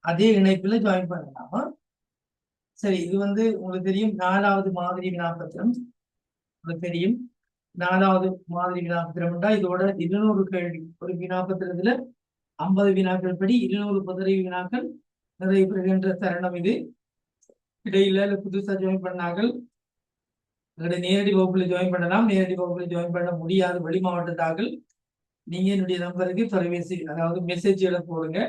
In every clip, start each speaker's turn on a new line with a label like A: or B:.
A: அதே இணைப்புல ஜாயின் பண்ணலாமா? சரி, இது உங்களுக்கு தெரியும் 4வது மாதிரி வினாப்பத்திரம். உங்களுக்கு தெரியும் 4வது மாதிரி வினாப்பத்திரம் இதோட 200 கேள்வி. ஒரு வினாப்பத்திரத்துல 50 வினாக்கள் படி 200 பதவி வினாக்கள் நிறைய பெறுகின்ற தருணம் இது. இடையில புதுசா ஜாயின் பண்ணார்கள் நேரடி வகுப்புல ஜாயின் பண்ணலாம். நேரடி வகுப்புல ஜாயின் பண்ண முடியாது வெளி மாவட்டத்தார்கள். நீங்க என்னுடைய நம்பருக்கு தொலைபேசி அதாவது மெசேஜ்களை போடுங்க.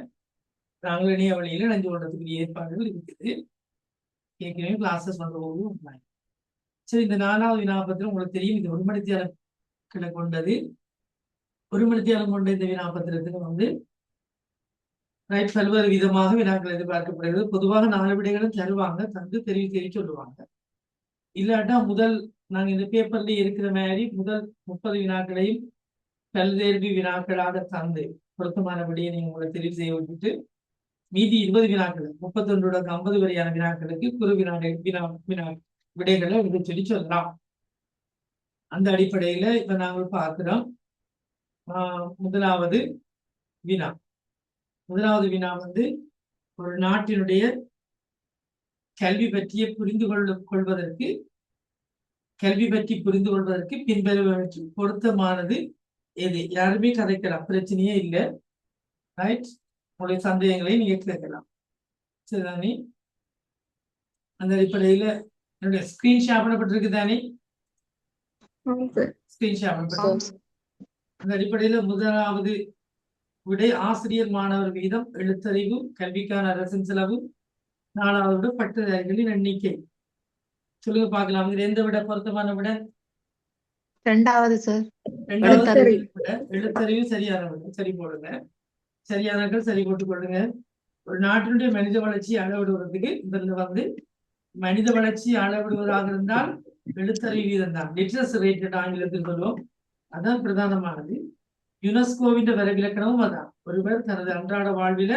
A: நாங்கள் இணைய வழியில நஞ்சு கொண்டதுக்கு ஏற்பாடுகள் இருக்குது. ஏற்கனவே கிளாஸஸ் போது. சரி, இந்த 4வது வினாப்பத்திரம் உங்களுக்கு தெரியும். இது 1 மணித்தியாலங்களை கொண்டது. 1 மணித்தியாலம் கொண்ட இந்த வினாப்பத்திரத்துக்கு பல்வேறு விதமாக வினாக்கள் எதிர்பார்க்கப்படுகிறது. பொதுவாக 4 விடைகளும் தருவாங்க, தந்து தெரிவி சொல்லுவாங்க. இல்லாட்டா நாங்க இந்த பேப்பர்ல இருக்கிற மாதிரி முதல் 30 வினாக்களையும் கல்தேர்வி வினாக்களாக தந்து பொருத்தமான விடையை நீங்க உங்களை தெரிவு செய்ய விட்டுட்டு மீதி 20 வினாக்கள் 31 50 வரையான வினாக்களுக்கு குறு விடைகளை எழுத சொல்லலாம். அந்த அடிப்படையில இப்ப நாங்கள் பார்க்கிறோம். முதலாவது வினா ஒரு நாட்டினுடைய கல்வி பற்றிய புரிந்து கொள்வதற்கு பின்வருவதற்கு பொருத்தமானது எது? யாருமே கதைக்கலாம், பிரச்சனையே இல்லை. ரைட், உங்களுடைய சந்தேகங்களை நீங்க கேட்கலாம். சரிதானே? அந்த அடிப்படையில என்னுடைய ஸ்கிரீன் ஷேர் பண்ணப்பட்டிருக்கு தானே? ஸ்கிரீன் ஷேர் பண்ணப்பட்டிருக்கு. அந்த அடிப்படையில முதலாவது விடை ஆசிரியர் மாணவர் வீதம், எழுத்தறிவு, கல்விக்கான அரசின் செலவு, 4வது பட்டதாரிகளின் எண்ணிக்கை. சொல்லுங்க பார்க்கலாம். இதுல எந்த விட பொருத்தமான விட?
B: 2வது சார்.
A: எழுத்தறிவு சரியான விட. சரி போடுங்க. சரியானர்கள் சரி போட்டுக் கொள்ளுங்க. ஒரு நாட்டினுடைய மனித வளர்ச்சி அளவிடுவதற்கு இதுல மனித வளர்ச்சி அளவிடுவதாக இருந்தால் எழுத்தறிவு வீதம் தான், லிட்ரஸி ரேட் ஆங்கிலத்தில் சொல்லுவோம். அதான் பிரதானமானது. யுனெஸ்கோவின் வரைவிலக்கணமும் அதான். ஒருவர் தனது அன்றாட வாழ்வில